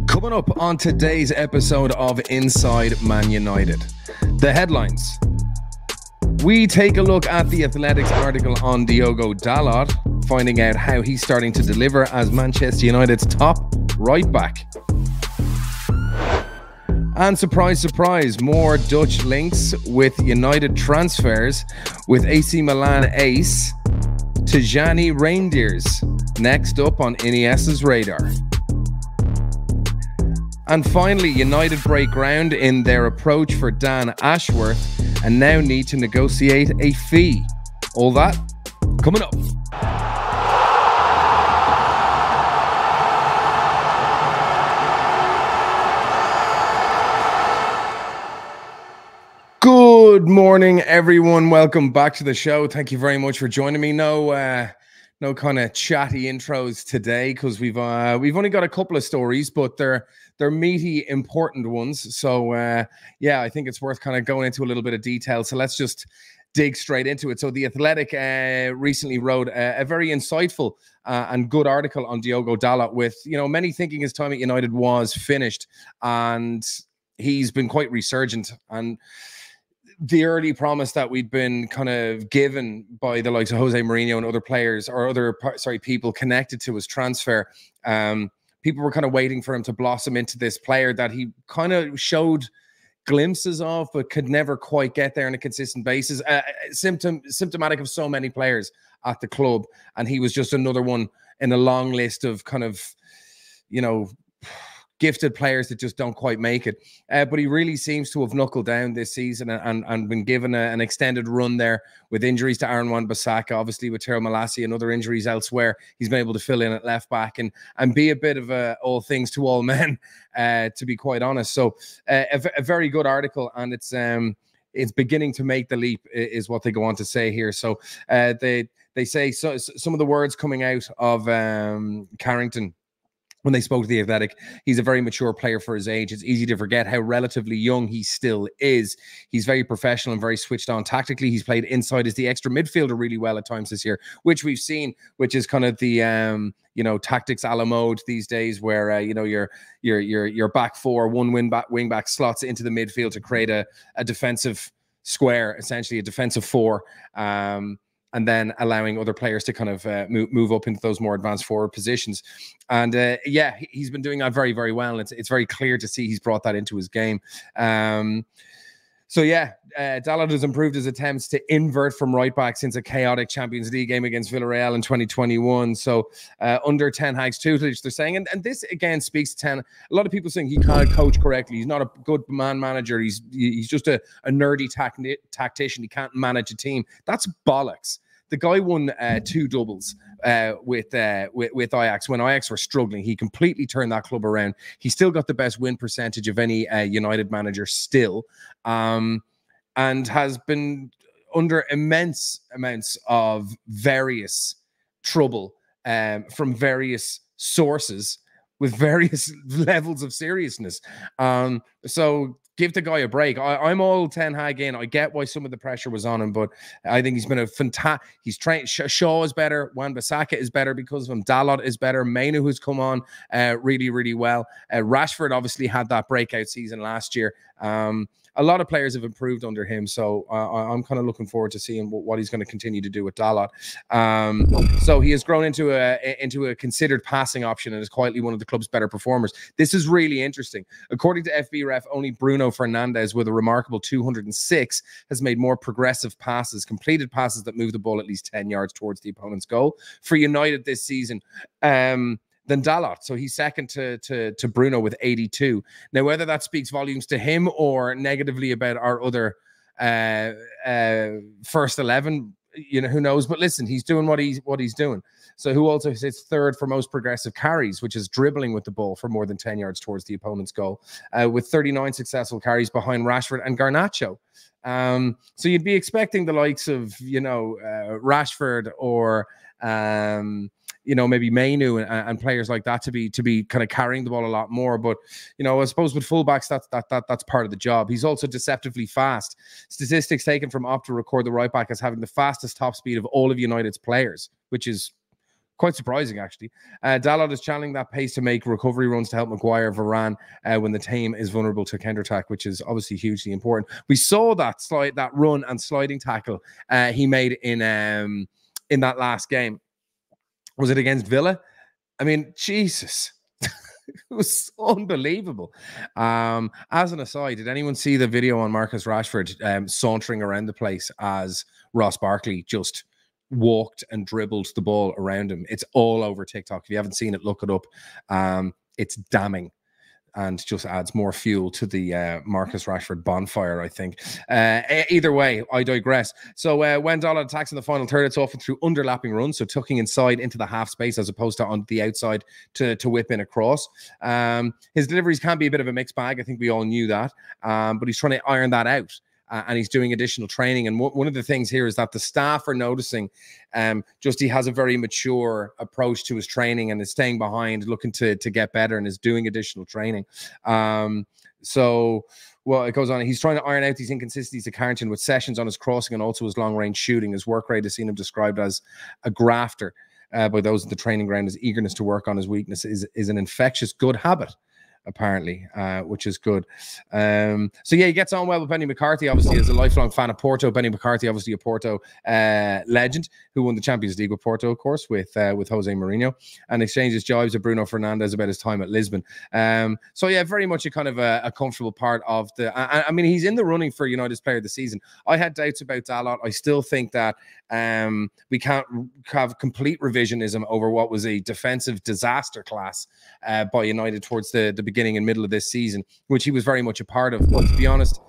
Coming up on today's episode of Inside Man United, the headlines. We take a look at the Athletics article on Diogo Dalot, finding out how he's starting to deliver as Manchester United's top right back. And surprise, surprise, more Dutch links with United transfers with AC Milan ace Tijani Reijnders next up on Ineos' radar. And finally, United break ground in their approach for Dan Ashworth and now need to negotiate a fee. All that coming up. Good morning, everyone. Welcome back to the show. Thank you very much for joining me. No kind of chatty intros today because we've only got a couple of stories, but they're meaty, important ones. So yeah, I think it's worth kind of going into a little bit of detail. So let's just dig straight into it. So the Athletic recently wrote a very insightful and good article on Diogo Dalot, with many thinking his time at United was finished, and he's been quite resurgent. And the early promise that we'd been kind of given by the likes of Jose Mourinho and other players or people connected to his transfer, people were kind of waiting for him to blossom into this player that he kind of showed glimpses of, but could never quite get there on a consistent basis. Symptomatic of so many players at the club, and he was just another one in a long list of kind of, gifted players that just don't quite make it. But he really seems to have knuckled down this season and been given an extended run there with injuries to Aaron Wan-Bissaka, obviously with Teo Malacia and other injuries elsewhere. He's been able to fill in at left back and be a bit of all things to all men, to be quite honest. So a very good article, and it's beginning to make the leap, is what they go on to say here. So they say some of the words coming out of Carrington when they spoke to the Athletic: he's a very mature player for his age. It's easy to forget how relatively young he still is. He's very professional and very switched on tactically. He's played inside as the extra midfielder really well at times this year, which we've seen, which is kind of the tactics a la mode these days, where your back four, one wing back slots into the midfield to create a defensive square, essentially a defensive four. And then allowing other players to kind of move up into those more advanced forward positions. And yeah, he's been doing that very, very well. And it's very clear to see he's brought that into his game. So yeah, Dalot has improved his attempts to invert from right back since a chaotic Champions League game against Villarreal in 2021. So under Ten Hag's tutelage, they're saying, and this again speaks to Ten. A lot of people saying he can't coach correctly. He's not a good man manager. He's just a nerdy tactician. He can't manage a team. That's bollocks. The guy won 2 doubles with Ajax when Ajax were struggling. He completely turned that club around. He still got the best win percentage of any United manager still, and has been under immense amounts of various trouble from various sources with various levels of seriousness. So give the guy a break. I'm all Ten Hag in. I get why some of the pressure was on him, but I think he's been a fantastic. He's trained. Shaw is better. Wan-Bissaka is better because of him. Dalot is better. Mainu, who's come on really, really well. Rashford obviously had that breakout season last year. A lot of players have improved under him, so I'm kind of looking forward to seeing what he's going to continue to do with Dalot. So he has grown into a considered passing option and is quietly one of the club's better performers. This is really interesting. According to FBref, only Bruno Fernandes, with a remarkable 206, has made more progressive passes, completed passes that move the ball at least 10 yards towards the opponent's goal for United this season, than Dalot. So he's second to Bruno with 82. Now, whether that speaks volumes to him or negatively about our other first 11, who knows? But listen, he's doing what he's doing. So who also sits third for most progressive carries, which is dribbling with the ball for more than 10 yards towards the opponent's goal, with 39 successful carries behind Rashford and Garnacho. So you'd be expecting the likes of, Rashford or maybe Mainu and players like that to be kind of carrying the ball a lot more. But I suppose with fullbacks, that's part of the job. He's also deceptively fast. Statistics taken from Opta record the right back as having the fastest top speed of all of United's players, which is Quite surprising, actually. Dalot is channeling that pace to make recovery runs to help Maguire, Varane, when the team is vulnerable to counter-attack, which is obviously hugely important. We saw that run and sliding tackle he made in that last game. Was it against Villa? I mean, Jesus. It was unbelievable. As an aside, did anyone see the video on Marcus Rashford sauntering around the place as Ross Barkley just walked and dribbled the ball around him? It's all over TikTok. If you haven't seen it, look it up. It's damning and just adds more fuel to the Marcus Rashford bonfire, I think. Either way, I digress. So when Dalot attacks in the final third, it's often through underlapping runs, so tucking inside into the half space as opposed to on the outside to whip in across. His deliveries can be a bit of a mixed bag. I think we all knew that, but he's trying to iron that out. And he's doing additional training. And one of the things here is that the staff are noticing just he has a very mature approach to his training and is staying behind, looking to get better, and is doing additional training. So it goes on. He's trying to iron out these inconsistencies of Carrington with sessions on his crossing and also his long-range shooting. His work rate has seen him described as a grafter by those at the training ground. His eagerness to work on his weakness is an infectious good habit, apparently, which is good. So yeah, he gets on well with Benny McCarthy, obviously, as a lifelong fan of Porto. Benny McCarthy, obviously a Porto legend, who won the Champions League with Porto, of course, with Jose Mourinho, and exchanges jibes with Bruno Fernandes about his time at Lisbon. So yeah, very much a kind of a comfortable part of the... I mean, he's in the running for United's Player of the Season. I had doubts about Dalot. I still think that we can't have complete revisionism over what was a defensive disaster class by United towards the beginning and middle of this season, which he was very much a part of. But to be honest,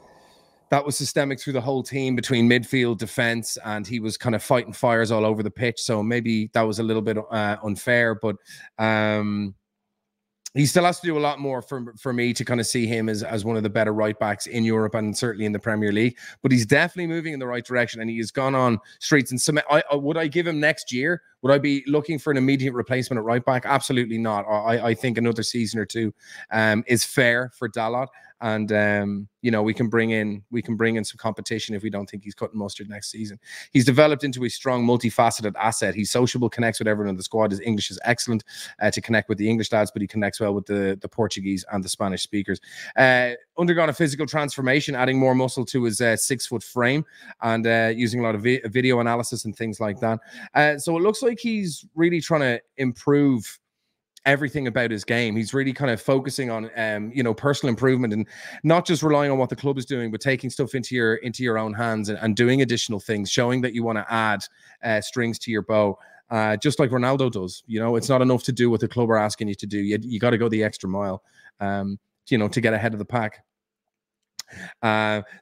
that was systemic through the whole team between midfield, defense, and he was kind of fighting fires all over the pitch. So maybe that was a little bit unfair, but he still has to do a lot more for me to kind of see him as one of the better right backs in Europe and certainly in the Premier League. But he's definitely moving in the right direction, and he has gone on streets. And some, would I give him next year? Would I be looking for an immediate replacement at right back? Absolutely not. I think another season or two is fair for Dalot. And you know, we can bring in some competition if we don't think he's cutting mustard next season. He's developed into a strong, multifaceted asset. He's sociable, connects with everyone in the squad. His English is excellent to connect with the English lads, but he connects well with the Portuguese and the Spanish speakers. Undergone a physical transformation, adding more muscle to his 6-foot frame and using a lot of video analysis and things like that. So it looks like he's really trying to improve everything about his game. He's really kind of focusing on you know, personal improvement and not just relying on what the club is doing, but taking stuff into your own hands and doing additional things, showing that you want to add strings to your bow, just like Ronaldo does. You know, it's not enough to do what the club are asking you to do. You got to go the extra mile, you know, to get ahead of the pack.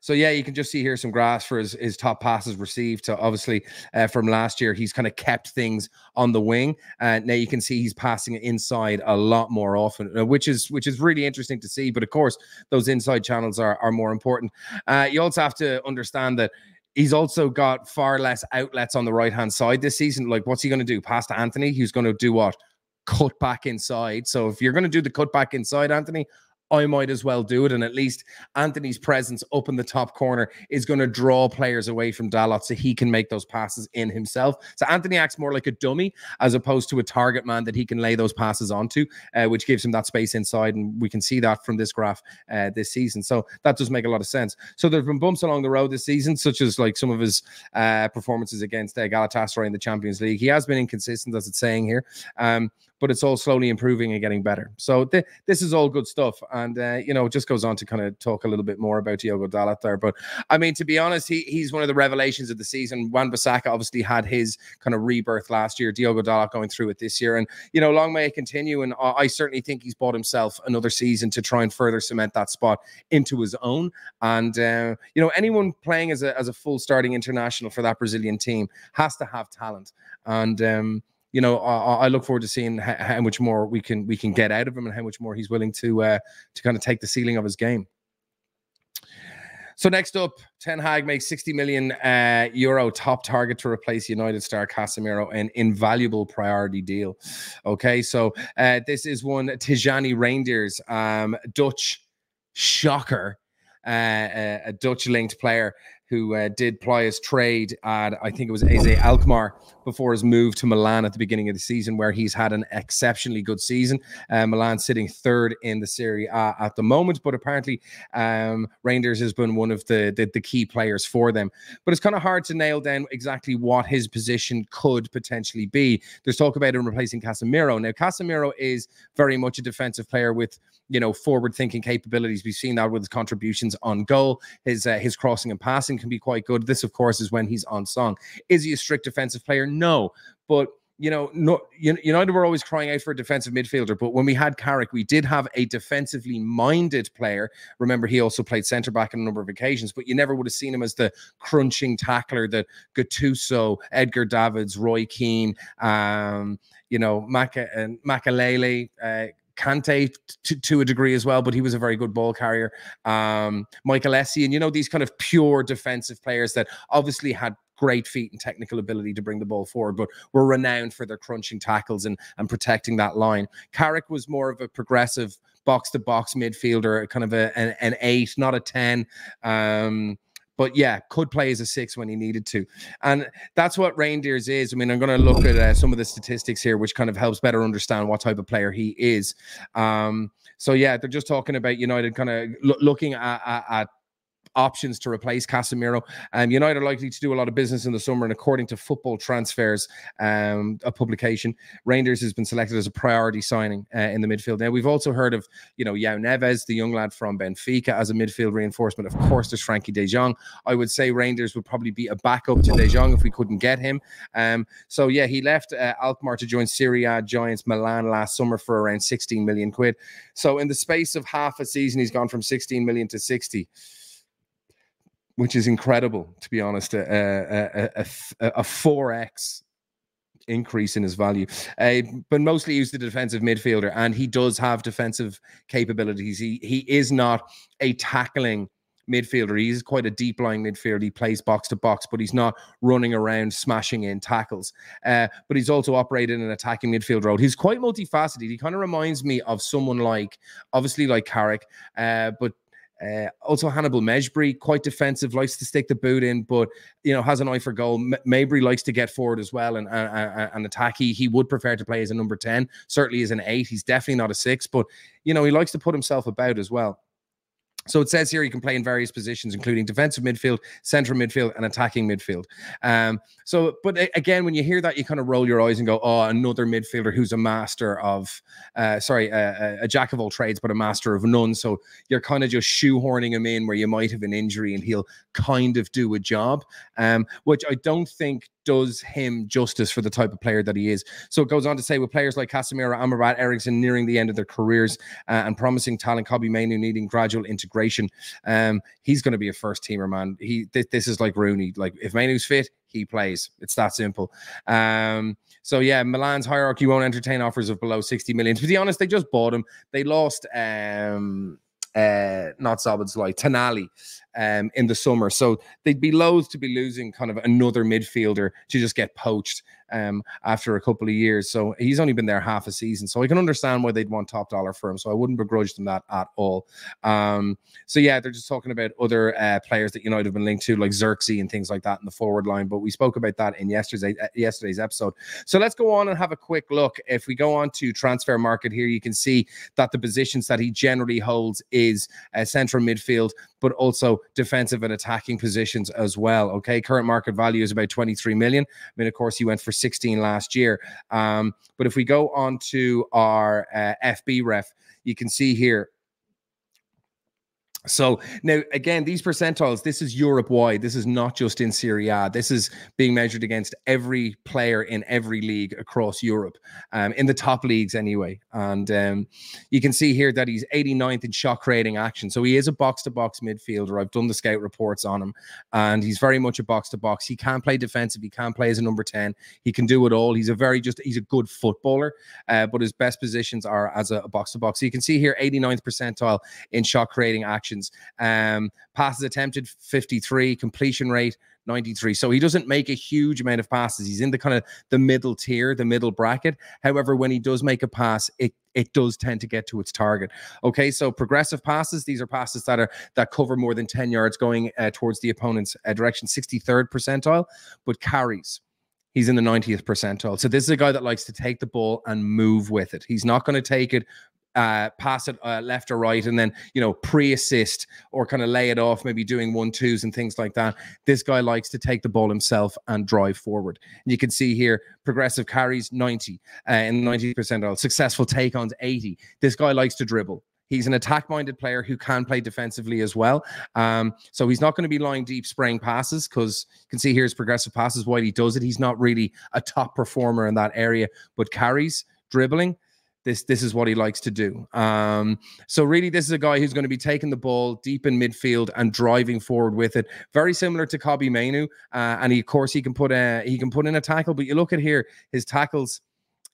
So yeah, you can just see here some graphs for his top passes received. So obviously from last year, he's kind of kept things on the wing. Now you can see he's passing it inside a lot more often, which is really interesting to see. But of course, those inside channels are more important. You also have to understand that he's also got far less outlets on the right-hand side this season. Like, what's he going to do? Pass to Anthony? He's going to do what? Cut back inside. So if you're going to do the cut back inside, Anthony, I might as well do it. And at least Anthony's presence up in the top corner is going to draw players away from Dalot so he can make those passes in himself. So Anthony acts more like a dummy as opposed to a target man that he can lay those passes onto, which gives him that space inside. And we can see that from this graph this season. So that does make a lot of sense. So there have been bumps along the road this season, such as like some of his performances against Galatasaray in the Champions League. He has been inconsistent, as it's saying here. But it's all slowly improving and getting better. So this is all good stuff. And, you know, it just goes on to kind of talk a little bit more about Diogo Dalot there. But, I mean, to be honest, he's one of the revelations of the season. Wan-Bissaka obviously had his kind of rebirth last year. Diogo Dalot going through it this year. And, you know, long may it continue. And I certainly think he's bought himself another season to try and further cement that spot into his own. And, you know, anyone playing as a full starting international for that Brazilian team has to have talent. And, you know, I look forward to seeing how much more we can get out of him and how much more he's willing to kind of take the ceiling of his game. So next up, Ten Hag makes 60 million euro top target to replace United star Casemiro, an invaluable priority deal. Okay, so this is one Tijani Reijnders, Dutch shocker, a Dutch linked player who did ply his trade at, I think it was AZ Alkmaar, before his move to Milan at the beginning of the season, where he's had an exceptionally good season. Milan sitting third in the Serie A at the moment, but apparently Reijnders has been one of the key players for them. But it's kind of hard to nail down exactly what his position could potentially be. There's talk about him replacing Casemiro. Now, Casemiro is very much a defensive player with, you know, forward-thinking capabilities. We've seen that with his contributions on goal. His crossing and passing can be quite good. This, of course, is when he's on song. Is he a strict defensive player? No. But, you know, United were always crying out for a defensive midfielder. But when we had Carrick, we did have a defensively minded player. Remember, he also played centre-back on a number of occasions, but you never would have seen him as the crunching tackler that Gattuso, Edgar Davids, Roy Keane, you know, Makalele, Kante to a degree as well, but he was a very good ball carrier. Michael Essien, you know, these kind of pure defensive players that obviously had great feet and technical ability to bring the ball forward, but were renowned for their crunching tackles and protecting that line. Carrick was more of a progressive box-to-box midfielder, kind of an 8, not a 10. But yeah, could play as a 6 when he needed to. And that's what Reijnders is. I mean, I'm going to look at some of the statistics here, which kind of helps better understand what type of player he is. So yeah, they're just talking about United kind of looking at options to replace Casemiro. United are likely to do a lot of business in the summer, and according to Football Transfers, a publication, Reijnders has been selected as a priority signing in the midfield. Now, we've also heard of, you know, João Neves, the young lad from Benfica, as a midfield reinforcement. Of course, there's Frankie de Jong. I would say Reijnders would probably be a backup to de Jong if we couldn't get him. So yeah, he left Alkmaar to join Serie A giants Milan last summer for around 16 million quid. So in the space of half a season, he's gone from 16 million to 60. Which is incredible, to be honest, a 4x increase in his value. But mostly he's the defensive midfielder, and he does have defensive capabilities. He is not a tackling midfielder. He's quite a deep-lying midfielder. He plays box-to-box, but he's not running around smashing in tackles. But he's also operated in an attacking midfield role. He's quite multifaceted. He kind of reminds me of someone like, obviously like Carrick, but also Hannibal Mejbri, quite defensive, likes to stick the boot in, but, you know, has an eye for goal. Mejbri likes to get forward as well and attack. He would prefer to play as a number 10, certainly as an 8. He's definitely not a 6, but, you know, he likes to put himself about as well. So it says here he can play in various positions, including defensive midfield, central midfield, and attacking midfield. But again, when you hear that, you kind of roll your eyes and go, oh, another midfielder who's a master of, a jack of all trades, but a master of none. So you're kind of just shoehorning him in where you might have an injury and he'll kind of do a job, which I don't think does him justice for the type of player that he is. So it goes on to say, with players like Casemiro, Amrabat, Eriksen nearing the end of their careers, and promising talent Kobbie Mainoo needing gradual integration, he's going to be a first teamer, man. This is like Rooney. Like, if Mainoo's fit, he plays. It's that simple. So yeah, Milan's hierarchy won't entertain offers of below 60 million. To be honest, they just bought him. They lost not Szoboszlai, Tonali in the summer. So they'd be loath to be losing kind of another midfielder to just get poached after a couple of years. So he's only been there half a season. So I can understand why they'd want top dollar for him. So I wouldn't begrudge them that at all. So yeah, they're just talking about other players that United have been linked to, like Xerxes and things like that in the forward line. But we spoke about that in yesterday's episode. So let's go on and have a quick look. If we go on to transfer market here, you can see that the positions that he generally holds is central midfield, but also defensive and attacking positions as well. Okay, current market value is about 23 million. I mean, of course, he went for 16 last year. But if we go on to our FB ref, you can see here. So now, again, these percentiles, this is Europe-wide. This is not just in Serie A. This is being measured against every player in every league across Europe, in the top leagues anyway. And you can see here that he's 89th in shot creating action. So he is a box-to-box midfielder. I've done the scout reports on him, and he's very much a box-to-box. He can play defensive. He can play as a number 10. He can do it all. He's a good footballer, but his best positions are as a box-to-box. So you can see here, 89th percentile in shot creating action interceptions. Passes attempted 53, completion rate 93. So he doesn't make a huge amount of passes. He's in the kind of the middle tier, the middle bracket. However, when he does make a pass, it does tend to get to its target. Okay, so progressive passes, these are passes that cover more than 10 yards going towards the opponent's direction, 63rd percentile. But carries, he's in the 90th percentile. So this is a guy that likes to take the ball and move with it. He's not going to take it, pass it left or right, and then, you know, pre-assist or kind of lay it off, maybe doing 1-2s and things like that. This guy likes to take the ball himself and drive forward. And you can see here, progressive carries 90 in 90th percentile, successful take-ons 80. This guy likes to dribble. He's an attack-minded player who can play defensively as well. So he's not going to be lying deep spraying passes, because you can see here his progressive passes while he does it. He's not really a top performer in that area, but carries, dribbling, this is what he likes to do. So really, this is a guy who's going to be taking the ball deep in midfield and driving forward with it. Very similar to Kobbie Mainoo, and of course he can put in a tackle. But you look at here, his tackles,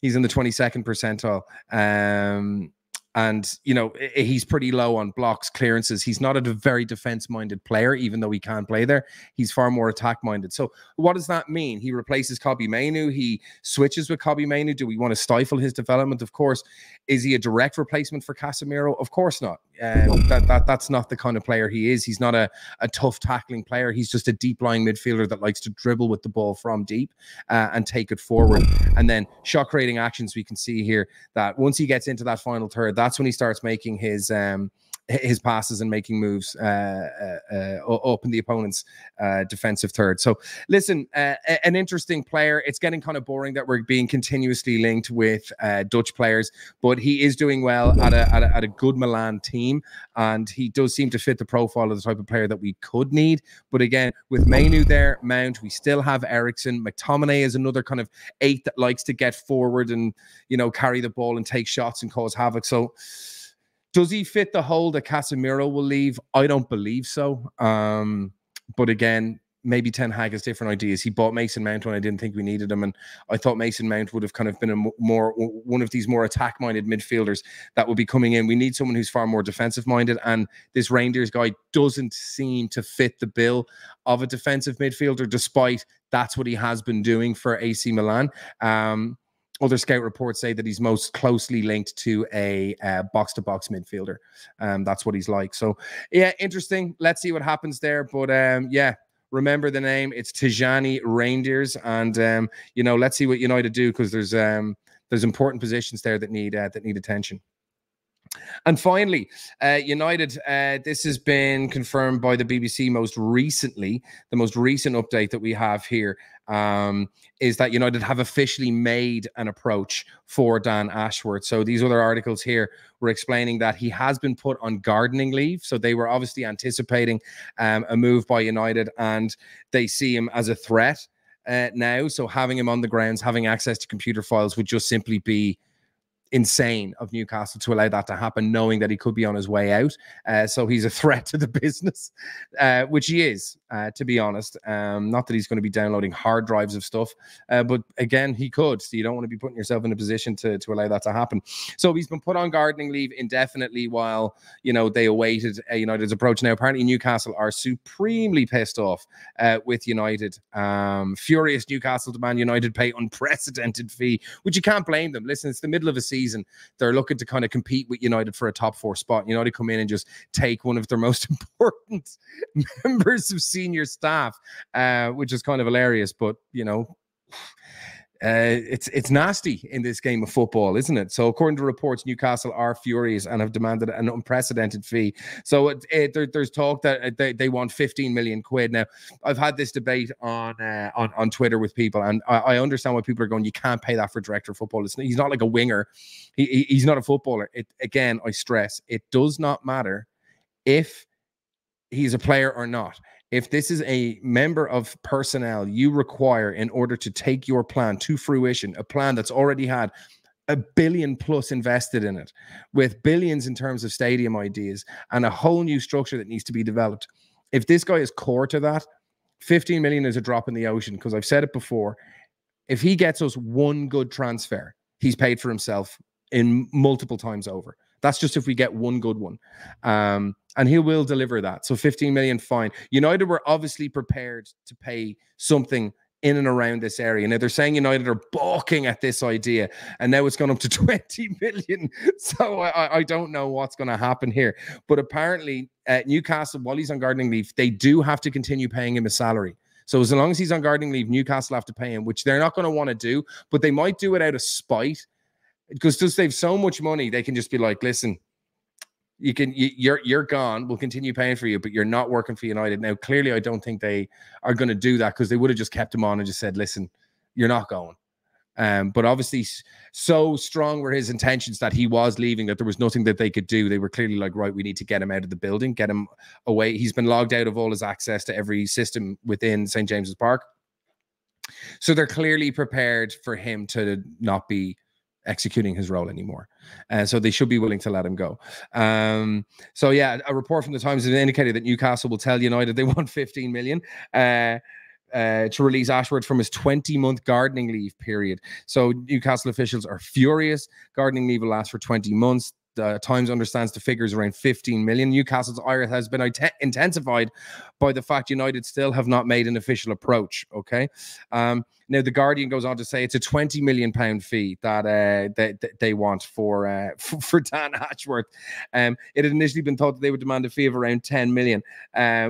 he's in the 22nd percentile. And, you know, he's pretty low on blocks, clearances. He's not a very defense-minded player, even though he can play there. He's far more attack-minded. So what does that mean? He replaces Kobbie Mainoo. He switches with Kobbie Mainoo. Do we want to stifle his development? Of course. Is he a direct replacement for Casemiro? Of course not. That's not the kind of player he is. He's not a tough tackling player. He's just a deep-lying midfielder that likes to dribble with the ball from deep and take it forward. And then shot-creating actions, we can see here that once he gets into that final third, that's when he starts making his passes and making moves up in the opponent's defensive third. So listen, an interesting player. It's getting kind of boring that we're being continuously linked with Dutch players, but he is doing well at a good Milan team, and he does seem to fit the profile of the type of player that we could need. But again, with Mainoo there, Mount, we still have Eriksen. McTominay is another kind of 8 that likes to get forward and, you know, carry the ball and take shots and cause havoc. So does he fit the hole that Casemiro will leave? I don't believe so. But again, maybe Ten Hag has different ideas. He bought Mason Mount when I didn't think we needed him, and I thought Mason Mount would have kind of been one of these more attack-minded midfielders that would be coming in. We need someone who's far more defensive-minded, and this Reijnders guy doesn't seem to fit the bill of a defensive midfielder, despite that's what he has been doing for AC Milan. Other scout reports say that he's most closely linked to a box-to-box midfielder. That's what he's like. So, yeah, interesting. Let's see what happens there. But, yeah, remember the name. It's Tijani Reijnders. And, you know, let's see what United do, because there's important positions there that need attention. And finally, United, this has been confirmed by the BBC most recently. The most recent update that we have here is that United have officially made an approach for Dan Ashworth. So these other articles here were explaining that he has been put on gardening leave. So they were obviously anticipating a move by United, and they see him as a threat now. So having him on the grounds, having access to computer files would just simply be insane of Newcastle to allow that to happen, knowing that he could be on his way out. So he's a threat to the business, which he is, to be honest. Not that he's going to be downloading hard drives of stuff, but again, he could. So you don't want to be putting yourself in a position to allow that to happen. So he's been put on gardening leave indefinitely while, you know, they awaited United's approach. Now, apparently Newcastle are supremely pissed off with United. Furious Newcastle demand United pay unprecedented fee, which you can't blame them. Listen, it's the middle of a season. They're looking to kind of compete with United for a top 4 spot. United come in and just take one of their most important members of senior staff, which is kind of hilarious. But, you know, it's nasty in this game of football, isn't it? So according to reports, Newcastle are furious and have demanded an unprecedented fee. So there's talk that they want 15 million quid. Now, I've had this debate on Twitter with people, and I understand why people are going, you can't pay that for director of football. He's not like a winger. He's not a footballer. Again, I stress, it does not matter if he's a player or not. If this is a member of personnel you require in order to take your plan to fruition, a plan that's already had $1 billion plus invested in it, with billions in terms of stadium ideas and a whole new structure that needs to be developed. If this guy is core to that, 15 million is a drop in the ocean, because I've said it before. If he gets us one good transfer, he's paid for himself in multiple times over. That's just if we get one good one. And he will deliver that. So 15 million, fine. United were obviously prepared to pay something in and around this area. Now they're saying United are balking at this idea, and now it's gone up to 20 million. So I don't know what's going to happen here. But apparently Newcastle, while he's on gardening leave, they do have to continue paying him a salary. So as long as he's on gardening leave, Newcastle have to pay him, which they're not going to want to do, but they might do it out of spite, because to save so much money, they can just be like, listen, you're gone. We'll continue paying for you, but you're not working for United. Now, clearly, I don't think they are going to do that, because they would have just kept him on and just said, listen, you're not going. But obviously, so strong were his intentions that he was leaving that there was nothing that they could do. They were clearly like, right, we need to get him out of the building, get him away. He's been logged out of all his access to every system within St. James's Park. So they're clearly prepared for him to not be executing his role anymore. So they should be willing to let him go. So yeah, a report from the Times has indicated that Newcastle will tell United they want 15 million to release Ashworth from his 20-month gardening leave period. So Newcastle officials are furious. Gardening leave will last for 20 months. The Times understands the figures around 15 million. Newcastle's ire has been intensified by the fact United still have not made an official approach. Okay. Now the Guardian goes on to say it's a £20 million fee that they want for Dan Ashworth. It had initially been thought that they would demand a fee of around 10 million.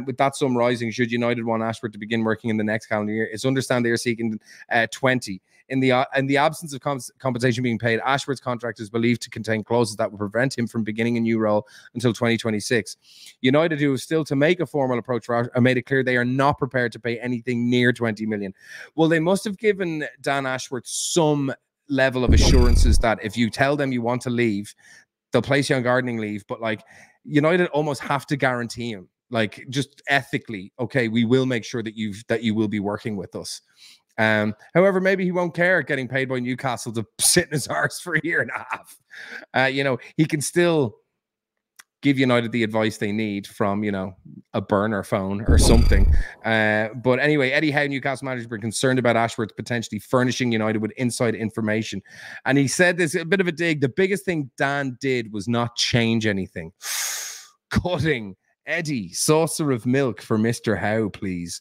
With that sum rising, should United want Ashworth to begin working in the next calendar year, it's understand they are seeking 20. In the absence of compensation being paid, Ashworth's contract is believed to contain clauses that will prevent him from beginning a new role until 2026. United, who is still to make a formal approach for Ashworth, made it clear they are not prepared to pay anything near 20 million. Well, they must have given Dan Ashworth some level of assurances that if you tell them you want to leave, they'll place you on gardening leave. But like, United almost have to guarantee him, like, just ethically, okay, we will make sure that you will be working with us. However, maybe he won't care getting paid by Newcastle to sit in his arse for a year and a half. He can still give United the advice they need from, a burner phone or something. But anyway, Eddie Howe, Newcastle manager, been concerned about Ashworth potentially furnishing United with inside information. And he said this, a bit of a dig, the biggest thing Dan did was not change anything. Cutting Eddie, saucer of milk for Mr. Howe, please.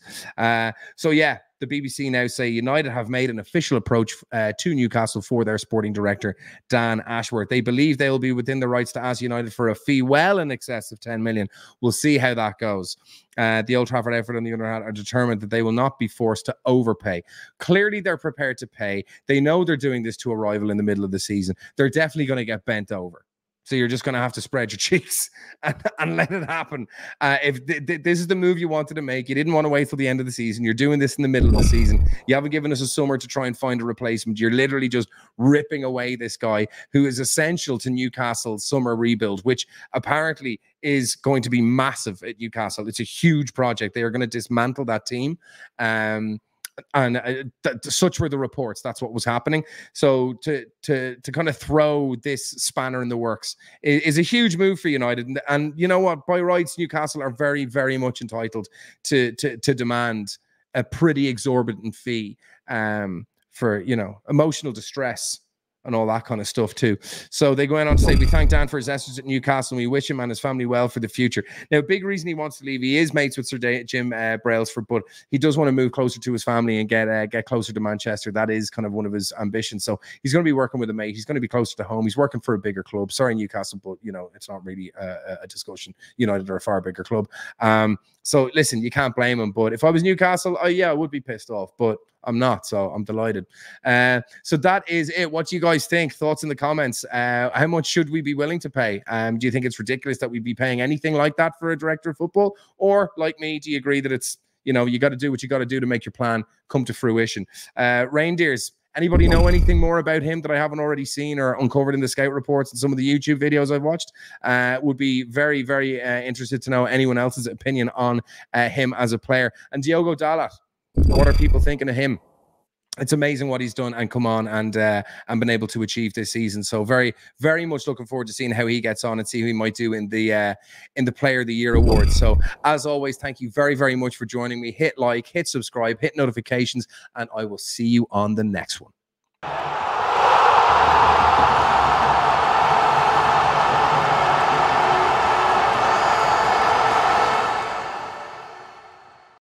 So yeah, the BBC now say United have made an official approach to Newcastle for their sporting director, Dan Ashworth. They believe they will be within the rights to ask United for a fee well in excess of 10 million. We'll see how that goes. The Old Trafford outfit, on the other hand, are determined that they will not be forced to overpay. Clearly, they're prepared to pay. They know they're doing this to a rival in the middle of the season. They're definitely going to get bent over. So you're just going to have to spread your cheeks and let it happen. If this is the move you wanted to make, you didn't want to wait till the end of the season. You're doing this in the middle of the season. You haven't given us a summer to try and find a replacement. You're literally just ripping away this guy who is essential to Newcastle's summer rebuild, which apparently is going to be massive at Newcastle. It's a huge project. They are going to dismantle that team. Such were the reports. That's what was happening. So to kind of throw this spanner in the works is a huge move for United. And you know what? By rights, Newcastle are very, very much entitled to demand a pretty exorbitant fee for emotional distress and all that kind of stuff too. So they go on to say, we thank Dan for his efforts at Newcastle and we wish him and his family well for the future. Now, big reason he wants to leave, he is mates with Sir Jim Brailsford, but he does want to move closer to his family and get closer to Manchester. That is kind of one of his ambitions. So he's going to be working with a mate. He's going to be closer to home. He's working for a bigger club. Sorry, Newcastle, but it's not really a discussion. United are a far bigger club. So listen, you can't blame him. But if I was Newcastle, I would be pissed off, but I'm not, so I'm delighted. So that is it. What do you guys think? Thoughts in the comments. How much should we be willing to pay? Do you think it's ridiculous that we'd be paying anything like that for a director of football? Or, like me, do you agree that it's, you got to do what you got to do to make your plan come to fruition? Reijnders, anybody know anything more about him that I haven't already seen or uncovered in the scout reports and some of the YouTube videos I've watched? Would be very, very interested to know anyone else's opinion on him as a player. And Diogo Dalot, what are people thinking of him? It's amazing what he's done and come on and been able to achieve this season. So very, very much looking forward to seeing how he gets on and see who he might do in the Player of the Year awards. So as always, thank you very, very much for joining me. Hit like, hit subscribe, hit notifications, and I will see you on the next one.